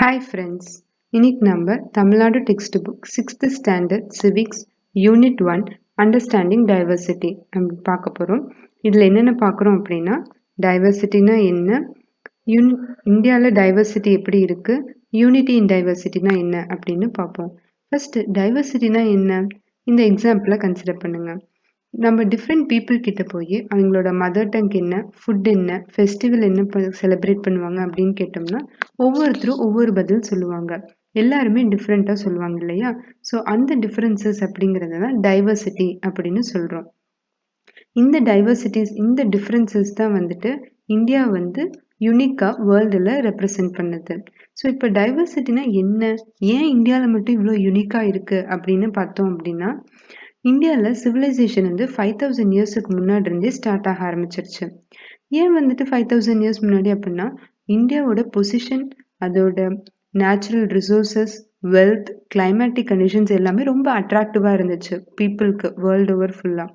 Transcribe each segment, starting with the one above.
Hi friends, இன்னைக்கு நம்ம Tamil Nadu text book 6th standard civics unit 1 understanding diversity நம்ம பார்க்க போகிறோம். இதில் என்னென்ன பார்க்குறோம் அப்படின்னா டைவர்சிட்டினா என்ன, இந்தியாவில் டைவர்சிட்டி எப்படி இருக்குது, யூனிட்டி இன் டைவர்சிட்டினா என்ன அப்படின்னு பார்ப்போம். ஃபர்ஸ்ட் டைவர்சிட்டினா என்ன, இந்த எக்ஸாம்பிளை கன்சிடர் பண்ணுங்கள். நம்ம டிஃப்ரெண்ட் பீப்புள் கிட்ட போய் அவங்களோட மதர் டங் என்ன, ஃபுட் என்ன, ஃபெஸ்டிவல் என்ன செலிப்ரேட் பண்ணுவாங்க அப்படின்னு கேட்டோம்னா ஒவ்வொருத்தரும் ஒவ்வொரு பதில் சொல்லுவாங்க. எல்லாருமே டிஃப்ரெண்ட்டாக சொல்லுவாங்க இல்லையா? ஸோ அந்த டிஃப்ரென்சஸ் அப்படிங்கிறது தான் டைவர்சிட்டி அப்படின்னு சொல்கிறோம். இந்த டைவர்சிட்டிஸ், இந்த டிஃப்ரென்சஸ் தான் வந்துட்டு இந்தியா யூனிக்காக வேர்ல்டில் ரெப்ரசன்ட் பண்ணுது. ஸோ இப்போ டைவர்சிட்டினா என்ன, ஏன் இந்தியாவில் மட்டும் இவ்வளோ யூனிக்காக இருக்குது அப்படின்னு பார்த்தோம் அப்படின்னா, இந்தியாவில் சிவிலைசேஷன் 5000 இயர்ஸுக்கு முன்னாடி இருந்தே ஸ்டார்ட் ஆக ஆரம்பிச்சிருச்சு. ஏன் 5000 இயர்ஸ் முன்னாடி அப்படின்னா, இந்தியாவோட பொசிஷன், அதோட natural resources, wealth, climatic conditions எல்லாமே ரொம்ப அட்ராக்டிவாக இருந்துச்சு பீப்புளுக்கு வேர்ல்டு ஓவர் ஃபுல்லாக.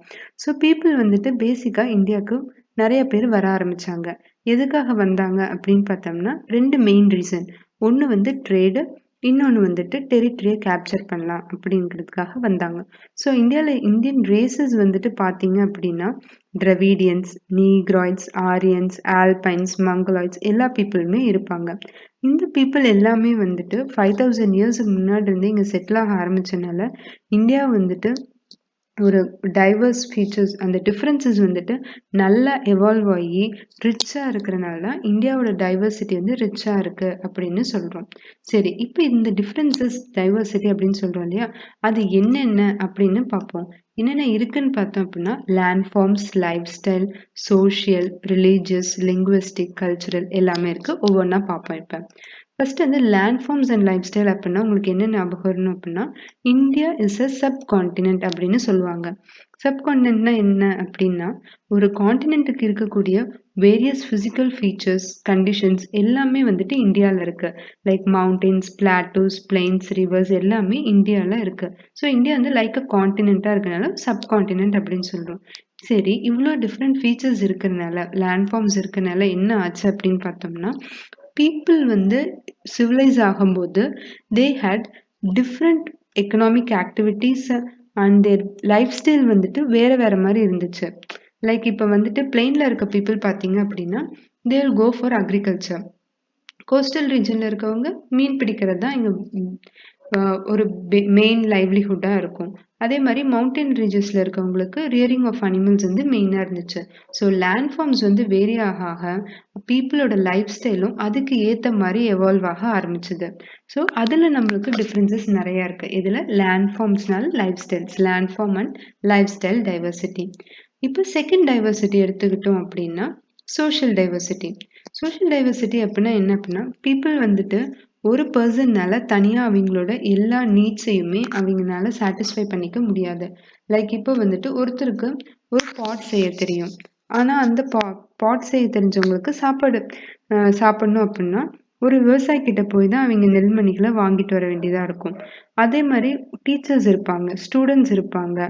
ஸோ பீப்புள் பேசிக்காக இந்தியாவுக்கு நிறைய பேர் வர ஆரம்பிச்சாங்க. எதுக்காக வந்தாங்க அப்படின்னு பார்த்தோம்னா 2 மெயின் ரீசன். ஒன்று ட்ரேடு, இன்னொன்று டெரிட்டரியை கேப்சர் பண்ணலாம் அப்படிங்கிறதுக்காக வந்தாங்க. ஸோ இந்தியாவில் இந்தியன் ரேசஸ் பார்த்தீங்க அப்படின்னா டிராவிடியன்ஸ், நீக்ராய்ட்ஸ், ஆரியன்ஸ், ஆல்பைன்ஸ், மங்கலாய்ட்ஸ் எல்லா பீப்புளுமே இருப்பாங்க. இந்த பீப்புள் எல்லாமே 5000 இயர்ஸுக்கு முன்னாடி இருந்து இங்கே செட்டில் ஆக ஆரம்பிச்சனால இந்தியா ஒரு டைவர்ஸ் ஃபீச்சர்ஸ், அந்த டிஃப்ரென்சஸ் நல்லா எவால்வ் ஆகி ரிச்சாக இருக்கிறனால தான் இந்தியாவோட டைவர்சிட்டி ரிச்சாக இருக்குது அப்படின்னு சொல்கிறோம். சரி, இப்போ இந்த டிஃப்ரென்சஸ் டைவர்சிட்டி அப்படின்னு சொல்கிறோம் இல்லையா, அது என்னென்ன அப்படின்னு பார்ப்போம். என்னென்ன இருக்குன்னு பார்த்தோம் அப்படின்னா land forms, life style, social, religious, linguistic, cultural எல்லாமே இருக்குது. ஒவ்வொன்றா பார்ப்போம். இப்போ first land forms and life style அப்படின்னா உங்களுக்கு என்ன ஞாபகம் வரணும் அப்படின்னா, இந்தியா இஸ் அ சப்கான்டினென்ட் அப்படின்னு சொல்லுவாங்க. சப்கான்டினென்ட்னா என்ன அப்படின்னா, ஒரு கான்டினென்ட்டுக்கு இருக்கக்கூடிய வேரியஸ் ஃபிசிக்கல் ஃபீச்சர்ஸ், கண்டிஷன்ஸ் எல்லாமே இந்தியாவில் இருக்கு. Like mountains, plateaus, plains, rivers எல்லாமே இந்தியாவில் இருக்கு. ஸோ இந்தியா லைக் அ கான்டினென்ட்டாக இருக்கனால சப்கான்டினென்ட் அப்படின்னு சொல்கிறோம். சரி, இவ்வளோ டிஃப்ரெண்ட் ஃபீச்சர்ஸ் இருக்கிறனால, லேண்ட் ஃபார்ம்ஸ் இருக்கிறனால என்ன ஆச்சு அப்படின்னு பார்த்தோம்னா, பீப்புள் சிவிலைஸ் ஆகும்போது they had different economic activities and their life style வேற வேற மாதிரி இருந்துச்சு. லைக் இப்போ பிளெயினில் இருக்க பீப்புள் பார்த்தீங்க அப்படின்னா they will go for agriculture. Coastal ரீஜனில் இருக்கவங்க மீன் பிடிக்கிறது தான் இங்கே ஒரு மெயின் லைவ்லிஹுட்டாக இருக்கும். அதே மாதிரி மவுண்டன் ரீஜன்ஸில் இருக்கவங்களுக்கு ரியரிங் ஆஃப் அனிமல்ஸ் மெயினாக இருந்துச்சு. ஸோ லேண்ட் ஃபார்ம்ஸ் வேரி ஆக ஆக பீப்புளோட லைஃப் ஸ்டைலும் அதுக்கு ஏற்ற மாதிரி எவால்வ் ஆக ஆரம்பிச்சுது. ஸோ அதில் நம்மளுக்கு டிஃப்ரென்சஸ் நிறையா இருக்குது. இதில் லேண்ட் ஃபார்ம்ஸ்னால lifestyles, landform and life style diversity. இப்போ செகண்ட் டைவர்சிட்டி எடுத்துக்கிட்டோம் அப்படின்னா சோஷியல் டைவர்சிட்டி. சோஷியல் டைவர்சிட்டி அப்படின்னா என்ன அப்படின்னா, பீப்புள் ஒரு பர்சன்னால தனியாக அவங்களோட எல்லா நீட்ஸையுமே அவங்களால சாட்டிஸ்ஃபை பண்ணிக்க முடியாது. லைக் இப்போ ஒருத்தருக்கு ஒரு பாட் செய்ய தெரியும். ஆனால் அந்த பாட் செய்ய தெரிஞ்சவங்களுக்கு சாப்பிடணும் அப்படின்னா ஒரு விவசாயி கிட்ட போய் தான் அவங்க நெல்மணிகளை வாங்கிட்டு வர வேண்டியதாக இருக்கும். அதே மாதிரி டீச்சர்ஸ் இருப்பாங்க, ஸ்டூடெண்ட்ஸ் இருப்பாங்க,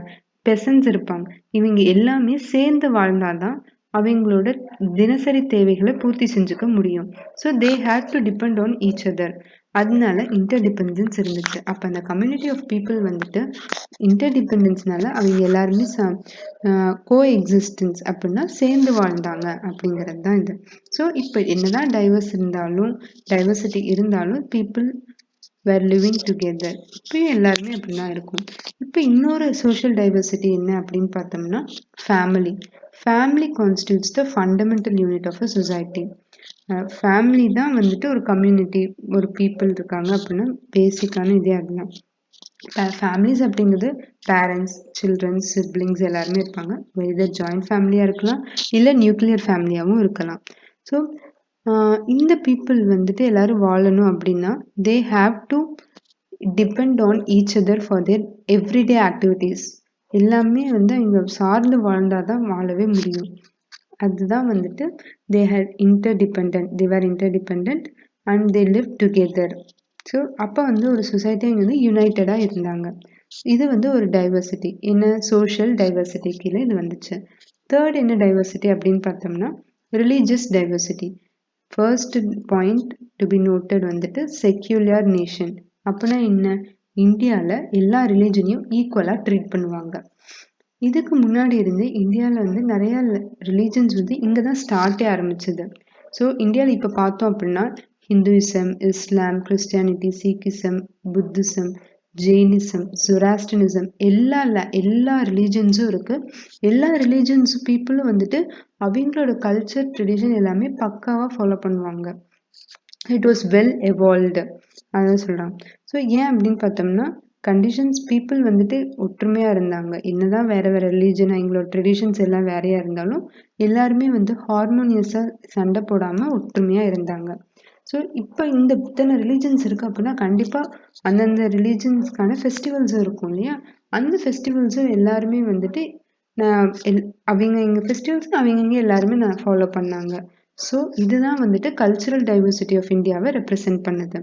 பெசன்ஸ் இருப்பாங்க. இவங்க எல்லாமே சேர்ந்து வாழ்ந்தாதான் அவங்களோட தினசரி தேவைகளை பூர்த்தி செஞ்சுக்க முடியும். So they had to depend on each other. அதனால இன்டர்டிபெண்டன்ஸ் இருந்துச்சு. அப்போ அந்த கம்யூனிட்டி ஆஃப் பீப்புள் இன்டர்டிபெண்டன்ஸ்னால அவங்க எல்லாருமே கோ எக்ஸிஸ்டன்ஸ் அப்படின்னா சேர்ந்து வாழ்ந்தாங்க அப்படிங்கிறது தான் இது. ஸோ இப்போ என்னதான் டைவர்சிட்டி இருந்தாலும் பீப்புள் வேர் லிவிங் டுகெதர். இப்பயும் எல்லாருமே அப்படிதான் இருக்கும். இப்போ இன்னொரு சோஷியல் டைவர்சிட்டி என்ன அப்படின்னு பார்த்தோம்னா family. Family constitutes the fundamental unit of a society. Family தான் ஒரு கம்யூனிட்டி, ஒரு பீப்புள் இருக்காங்க அப்படின்னா பேசிக்கான இதே அதுதான். ஃபேமிலிஸ் அப்படிங்கிறது பேரண்ட்ஸ், சில்ட்ரன்ஸ், சிப்ளிங்ஸ் எல்லாருமே இருப்பாங்க. வெதர் ஜாயிண்ட் ஃபேமிலியாக இருக்கலாம், இல்லை நியூக்ளியர் ஃபேமிலியாகவும் இருக்கலாம். ஸோ இந்த பீப்புள் எல்லாரும் வாழணும் அப்படின்னா they have to depend on each other for their everyday activities. எல்லாமே அவங்க சார்ந்து வாழ்ந்தாதான் வாழவே முடியும். அதுதான் they were interdependent and they lived together. So அப்போ ஒரு சொசைட்டி யுனைட்டடாக இருந்தாங்க. இது ஒரு டைவர்சிட்டி. என்ன, சோஷியல் டைவர்சிட்டி கீழே இது வந்துச்சு. தேர்ட் என்ன டைவர்சிட்டி அப்படின்னு பார்த்தோம்னா religious diversity. First point to be noted வந்துட்டு செக்யூலர் நேஷன். அப்படின்னா என்ன? இந்தியாவில் எல்லா ரிலீஜனையும் ஈக்குவலாக ட்ரீட் பண்ணுவாங்க. இதுக்கு முன்னாடி இருந்து இந்தியாவில் வந்து நிறைய ரிலீஜன்ஸ் வந்து இங்கே தான் ஸ்டார்ட்டே ஆரம்பிச்சது. ஸோ இந்தியாவில் இப்போ பார்த்தோம் அப்படின்னா ஹிந்துயிசம், இஸ்லாம், கிறிஸ்டியானிட்டி, சீக்கிசம், புத்திசம், ஜெயினிசம், ஜொராஸ்ட்ரினிசம் எல்லா ரிலீஜன்ஸும் இருக்கு. எல்லா ரிலீஜன்ஸ் பீப்புளும் வந்துட்டு அவங்களோட கல்ச்சர் ட்ரெடிஷன் எல்லாமே பக்காவாக ஃபாலோ பண்ணுவாங்க. இட் வாஸ் வெல் எவால்வ்டு அதான் சொல்கிறாங்க. ஸோ ஏன் அப்படின்னு பார்த்தோம்னா கண்டிஷன்ஸ் பீப்புள் வந்துட்டு ஒற்றுமையாக இருந்தாங்க. என்னதான் வேறு வேறு ரிலீஜன் எங்களோட ட்ரெடிஷன்ஸ் எல்லாம் வேறையாக இருந்தாலும் எல்லாருமே வந்து ஹார்மோனியஸாக சண்டை போடாமல் ஒற்றுமையாக இருந்தாங்க. ஸோ இப்போ இந்த இத்தனை ரிலீஜன்ஸ் இருக்குது அப்படின்னா கண்டிப்பாக அந்தந்த ரிலீஜன்ஸ்க்கான ஃபெஸ்டிவல்ஸும் இருக்கும் இல்லையா? அந்த ஃபெஸ்டிவல்ஸும் எல்லாருமே வந்துட்டு அவங்க எங்கள் ஃபெஸ்டிவல்ஸ் அவங்க எல்லாருமே நான் ஃபாலோ பண்ணாங்க. ஸோ இதுதான் வந்துட்டு கல்ச்சுரல் டைவர்சிட்டி ஆஃப் இந்தியாவை ரெப்ரசென்ட் பண்ணுது.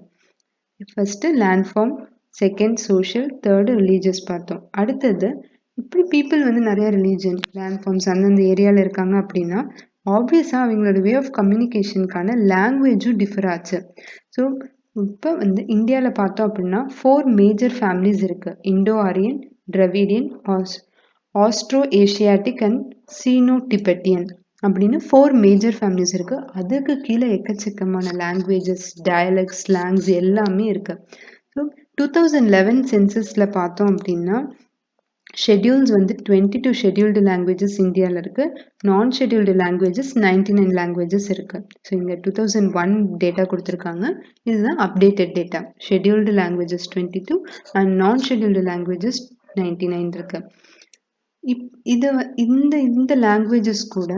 First land form, second social, third religious பார்த்தோம். அடுத்தது இப்படி பீப்புள் வந்து நிறைய ரிலீஜன் லேண்ட் ஃபார்ம்ஸ் அந்தந்த ஏரியாவில் இருக்காங்க அப்படின்னா ஆப்வியஸாக அவங்களோட வே ஆஃப் கம்யூனிகேஷனுக்கான லாங்குவேஜும் டிஃபர் ஆச்சு. ஸோ இப்போ வந்து இந்தியாவில் பார்த்தோம் அப்படின்னா 4 மேஜர் ஃபேமிலிஸ் இருக்குது. Indo Aryan, Dravidian, Austro Asiatic and Sino Tibetan அப்படின்னு 4 மேஜர் ஃபேமிலிஸ் இருக்குது. அதுக்கு கீழே எக்கச்சக்கமான லாங்குவேஜஸ், டயலெக்ட்ஸ், ஸ்லாங்ஸ் எல்லாமே இருக்குது. ஸோ 2011 சென்சஸில் பார்த்தோம் அப்படின்னா ஷெட்யூல்ஸ் வந்து 22 ஷெட்யூல்டு லாங்குவேஜஸ் இந்தியாவில் இருக்குது. நான் ஷெட்யூல்டு லாங்குவேஜஸ் 99 லாங்குவேஜஸ் இருக்குது. ஸோ இங்கே 2001 டேட்டா கொடுத்துருக்காங்க. இதுதான் updated data. Scheduled languages 22 and நான் ஷெட்யூல்டு லாங்குவேஜஸ் 99 இருக்கு. இந்த லாங்குவேஜஸ் கூட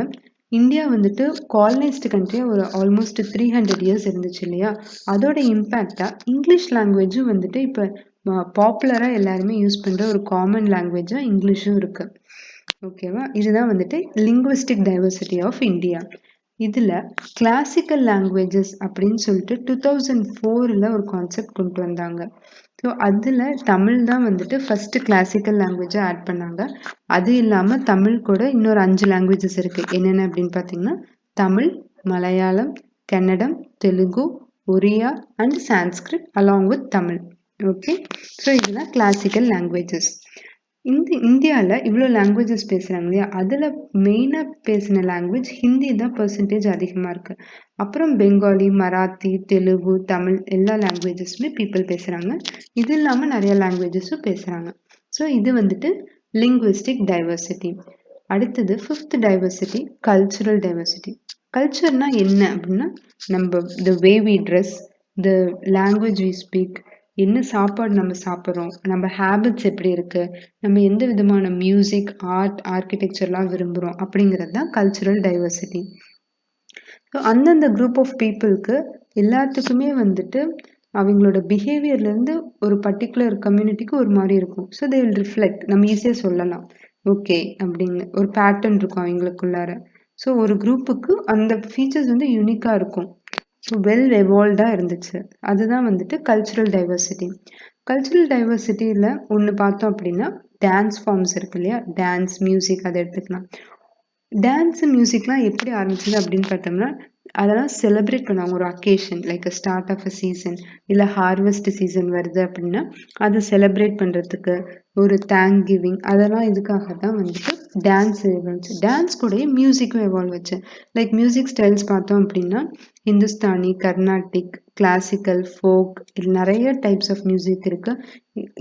இந்தியா வந்துட்டு காலனைஸ்டு கண்ட்ரியாக ஒரு ஆல்மோஸ்ட் 300 இயர்ஸ் இருந்துச்சு இல்லையா? அதோட இம்பேக்டாக இங்கிலீஷ் லாங்குவேஜும் வந்துட்டு இப்போ பாப்புலராக எல்லாருமே யூஸ் பண்ணுற ஒரு காமன் லாங்குவேஜாக இங்கிலீஷும் இருக்குது. ஓகேவா? இதுதான் வந்துட்டு லிங்குவிஸ்டிக் டைவர்சிட்டி ஆஃப் இந்தியா. இதில் கிளாசிக்கல் லாங்குவேஜஸ் அப்படின்னு சொல்லிட்டு 2004 ஒரு கான்செப்ட் கொண்டு வந்தாங்க. ஸோ அதில் தமிழ் தான் வந்துட்டு ஃபஸ்ட்டு கிளாசிக்கல் லாங்குவேஜாக ஆட் பண்ணாங்க. அது இல்லாமல் தமிழ் கூட இன்னொரு 5 லாங்குவேஜஸ் இருக்குது. என்னென்ன அப்படின்னு பார்த்தீங்கன்னா Tamil, Malayalam, Kannada, Telugu, Oriya and Sanskrit along with Tamil. Okay, so இதெல்லாம் கிளாசிக்கல் லாங்குவேஜஸ். இந்தியாவில் இவ்வளோ லாங்குவேஜஸ் பேசுகிறாங்க இல்லையா? அதில் மெயினாக பேசின லாங்குவேஜ் ஹிந்தி தான் பெர்சன்டேஜ் அதிகமாக இருக்குது. அப்புறம் பெங்காலி, மராத்தி, தெலுங்கு, தமிழ் எல்லா லாங்குவேஜஸுமே பீப்புள் பேசுகிறாங்க. இது இல்லாமல் நிறைய லாங்குவேஜஸும் பேசுகிறாங்க. ஸோ இது வந்துட்டு லிங்குவிஸ்டிக் டைவர்சிட்டி. அடுத்தது 5th டைவர்சிட்டி, கல்ச்சுரல் டைவர்சிட்டி. கல்ச்சர்னா என்ன அப்படின்னா நம்ம the way we dress, the language we speak, என்ன சாப்பாடு நம்ம சாப்பிட்றோம், நம்ம ஹேபிட்ஸ் எப்படி இருக்குது, நம்ம எந்த விதமான மியூசிக், ஆர்ட், ஆர்கிடெக்சர்லாம் விரும்புகிறோம் அப்படிங்கிறது தான் கல்ச்சுரல் டைவர்சிட்டி. ஸோ அந்தந்த குரூப் ஆஃப் பீப்புளுக்கு எல்லாத்துக்குமே வந்துட்டு அவங்களோட பிஹேவியர்லேருந்து ஒரு பர்டிகுலர் கம்யூனிட்டிக்கு ஒரு மாதிரி இருக்கும். ஸோ தே வில் ரிஃப்ளெக்ட், நம்ம ஈஸியாக சொல்லலாம் ஓகே அப்படின்னு ஒரு பேட்டர்ன் இருக்கும் அவங்களுக்குள்ளார. ஸோ ஒரு குரூப்புக்கு அந்த ஃபீச்சர்ஸ் வந்து யூனிக்காக இருக்கும். ஸோ வெல் எவால்வ்டாக இருந்துச்சு. அதுதான் வந்துட்டு கல்ச்சுரல் டைவர்சிட்டி. கல்ச்சுரல் டைவர்சிட்டியில் ஒன்று பார்த்தோம் அப்படின்னா டான்ஸ் ஃபார்ம்ஸ் இருக்கு இல்லையா? டான்ஸ், மியூசிக் அதை எடுத்துக்கலாம். டான்ஸு, மியூசிக்லாம் எப்படி ஆரம்பிச்சது அப்படின்னு பார்த்தோம்னா அதெல்லாம் செலிப்ரேட் பண்ணுவாங்க. ஒரு occasion like start of a season, இல்லை ஹார்வெஸ்ட் சீசன் வருது அப்படின்னா அதை செலிப்ரேட் பண்ணுறதுக்கு, ஒரு தேங்க் கிவிங், அதெல்லாம் இதுக்காக தான் வந்துட்டு டான்ஸ் எவால்வ்ச்சு. டான்ஸ் கூடயே மியூசிக்கும் எவால்வ் வச்சு. லைக் மியூசிக் ஸ்டைல்ஸ் பார்த்தோம் அப்படின்னா ஹிந்துஸ்தானி, கர்நாடிக், கிளாசிக்கல், ஃபோக், இது நிறைய டைப்ஸ் ஆஃப் மியூசிக் இருக்குது.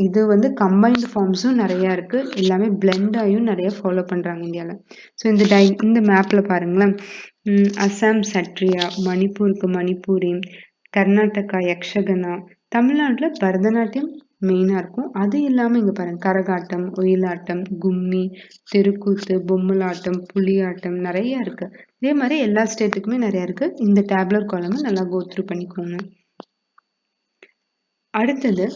இது வந்து கம்பைன்டு ஃபார்ம்ஸும் நிறையா இருக்குது. எல்லாமே பிளெண்டாயும் நிறைய ஃபாலோ பண்ணுறாங்க இந்தியாவில். ஸோ இந்த மேப்பில் பாருங்களேன், அசாம் சட்ரியா, மணிப்பூருக்கு மணிப்பூரி, கர்நாடகா யக்ஷகனா, தமிழ்நாட்டில் பரதநாட்டியம் மெயினாக இருக்கும். அது இல்லாமல் இங்கே பாருங்கள் கரகாட்டம், ஒயிலாட்டம், கும்மி, தெருக்கூத்து, பொம்மலாட்டம், புலியாட்டம் நிறையா இருக்குது. இதே மாதிரி எல்லா ஸ்டேட்டுக்குமே நிறையா இருக்குது. இந்த டேப்லர் காலமை நல்லா கோத்ரூ பண்ணிக்கோங்க. அடுத்தது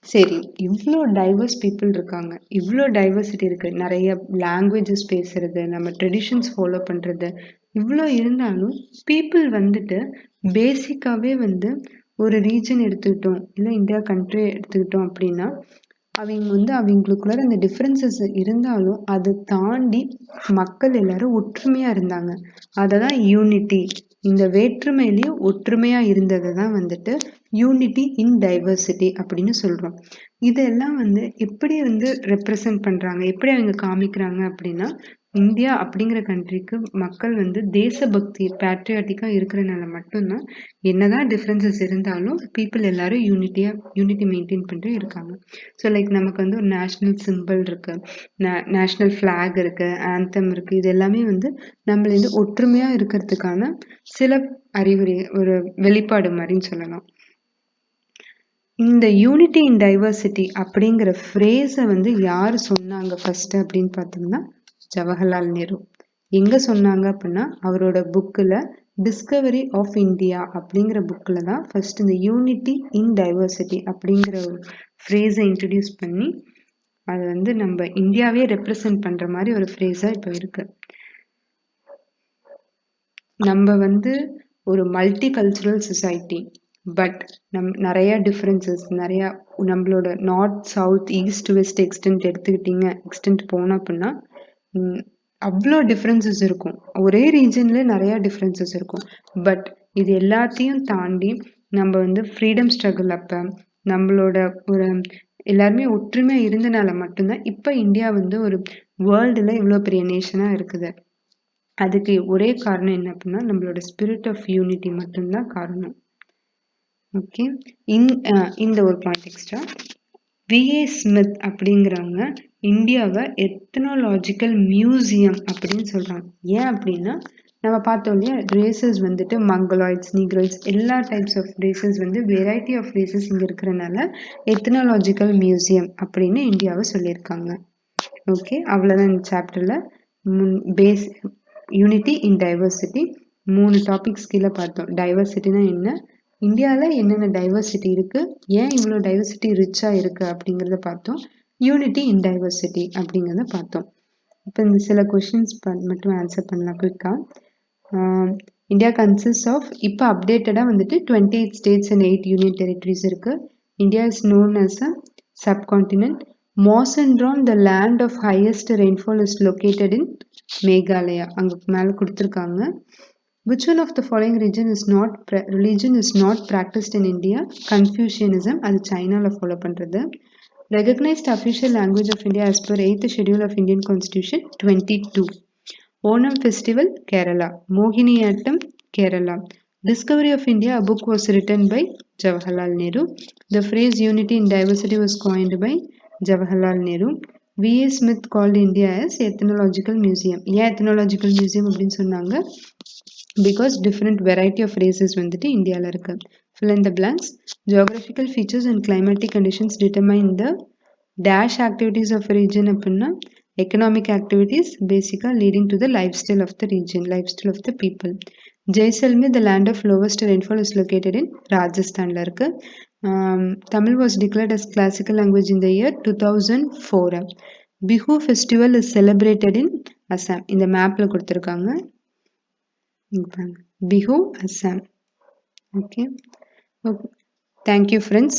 சரி, இவ்வளோ டைவர்ஸ் பீப்புள் இருக்காங்க, இவ்வளோ டைவர்சிட்டி இருக்குது, நிறைய லாங்குவேஜஸ் பேசுகிறது, நம்ம ட்ரெடிஷன்ஸ் ஃபாலோ பண்ணுறது, இவ்வளோ இருந்தாலும் பீப்புள் வந்துட்டு பேசிக்காகவே வந்து ஒரு ரீஜன் எடுத்துக்கிட்டோம் இல்லை இந்தியா கண்ட்ரி எடுத்துக்கிட்டோம் அப்படின்னா அவங்க வந்து அவங்களுக்குள்ள அந்த டிஃப்ரென்சஸ் இருந்தாலும் அதை தாண்டி மக்கள் எல்லாரும் ஒற்றுமையாக இருந்தாங்க. அதை தான் யூனிட்டி இந்த வேற்றுமையிலேயே ஒற்றுமையா இருந்ததை தான் வந்துட்டு யூனிட்டி இன் டைவர்சிட்டி அப்படின்னு சொல்றோம். இதெல்லாம் எப்படி ரெப்ரசன்ட் பண்றாங்க, எப்படி அவங்க காமிக்கிறாங்க அப்படின்னா, இந்தியா அப்படிங்கிற கண்ட்ரிக்கு மக்கள் தேசபக்தி பேட்ரியாட்டிக்கா இருக்கிறனால மட்டும்தான் என்னதான் டிஃப்ரென்சஸ் இருந்தாலும் பீப்புள் எல்லாரும் யூனிட்டி மெயின்டைன் பண்ணிட்டு இருக்காங்க. ஸோ லைக் நமக்கு ஒரு நேஷ்னல் சிம்பிள் இருக்கு, நேஷ்னல் ஃபிளாக் இருக்கு, ஆந்தம் இருக்கு. இது எல்லாமே நம்மள ஒற்றுமையா இருக்கிறதுக்கான சில அறிகுறி, ஒரு வெளிப்பாடு மாதிரின்னு சொல்லலாம். இந்த யூனிட்டி இன் டைவர்சிட்டி அப்படிங்கிற ஃப்ரேஸை யார் சொன்னாங்க ஃபர்ஸ்ட் அப்படின்னு பார்த்தோம்னா ஜவஹர்லால் நேரு. எங்க சொன்னாங்க அப்படின்னா அவரோட புக்கில் டிஸ்கவரி ஆஃப் இந்தியா அப்படிங்கிற புக்கில் தான் ஃபர்ஸ்ட் இந்த யூனிட்டி இன் டைவர்சிட்டி அப்படிங்கிற ஒரு ஃப்ரேஸை இன்ட்ரடியூஸ் பண்ணி அது நம்ம இந்தியாவே ரெப்ரசன்ட் பண்ற மாதிரி ஒரு ஃப்ரேஸா இப்போ இருக்கு. நம்ம ஒரு மல்டி கல்ச்சுரல் சொசைட்டி, பட் நிறைய டிஃப்ரென்சஸ், நிறைய நம்மளோட north south east west extent போனோம் அப்படின்னா அவ்வளோ டிஃப்ரென்சஸ் இருக்கும். ஒரே ரீஜன்ல நிறைய டிஃப்ரென்சஸ் இருக்கும். பட் இது எல்லாத்தையும் தாண்டி நம்ம ஃப்ரீடம் ஸ்ட்ரகிள் அப்ப நம்மளோட ஒரு எல்லாருமே ஒற்றுமையா இருந்தனால மட்டும்தான் இப்ப இந்தியா ஒரு வேர்ல்டுல இவ்வளவு பெரிய நேஷனா இருக்குது. அதுக்கு ஒரே காரணம் என்ன அப்படின்னா நம்மளோட ஸ்பிரிட் ஆஃப் யூனிட்டி மட்டும்தான் காரணம். ஓகே, இந்த ஒரு பாயிண்ட் எக்ஸ்ட்ரா. விஏ ஸ்மித் அப்படிங்கிறவங்க இந்தியாவை எத்னோலாஜிக்கல் மியூசியம் அப்படின்னு சொல்றாங்க. ஏன் அப்படின்னா நம்ம பார்த்தோம் இல்லையா, ரேசஸ் மங்கலாய்ட்ஸ், நீக்ராய்ட்ஸ், எல்லா types of races variety of races இங்க இருக்கிறனால எத்னோலாஜிக்கல் மியூசியம் அப்படின்னு இந்தியாவை சொல்லியிருக்காங்க. ஓகே, அவ்வளவுதான் இந்த சாப்டர்ல base unity in diversity 3 topics கீழே பார்த்தோம். டைவர்சிட்டினா என்ன, இந்தியாவில் என்னென்ன டைவர்சிட்டி இருக்கு, ஏன் இவ்வளோ டைவர்சிட்டி ரிச்சா இருக்கு அப்படிங்கிறத பார்த்தோம். யூனிட்டி இன் டைவர்சிட்டி அப்படிங்கிறத பார்த்தோம். இப்போ இந்த சில கொஸ்டின்ஸ் மட்டும் ஆன்சர் பண்ணலாம் குயிக்கா. இந்தியா கன்சிஸ்ட் ஆஃப், இப்போ அப்டேட்டடாக 28 ஸ்டேட்ஸ் அண்ட் 8 யூனியன் டெரிட்டரிஸ் இருக்கு. India is known as a subcontinent. Mawsyndrawn, the land of highest rainfall, is located in Meghalaya. அங்க மேல கொடுத்திருக்காங்க. Which one of the following religion is not practiced in India? Confucianism. அது சைனால follow பண்றது. Recognized official language of India as per 8th schedule of Indian Constitution 22. Onam festival, Kerala. Mohiniyattam, Kerala. Discovery of India, a book was written by Jawaharlal Nehru. The phrase unity in diversity was coined by Jawaharlal Nehru. V.A. Smith called India as ethnological museum. Yeah, ethnological museum அப்படின்னு சொன்னாங்க because different variety of races இந்தியால இருக்கு. Fill in the blanks. Geographical features and climatic conditions determine the dash activities of a region அப்படின்னா economic activities basically leading to the lifestyle of the region, lifestyle of the people. Jaisalmer, the land of lowest rainfall, is located in Rajasthanல இருக்கு. Tamil was declared as classical language in the year 2004. Bihu festival is celebrated in Assam. இந்த மேப்ல கொடுத்திருக்காங்க. Bihu, Assam. Okay. Thank you, friends.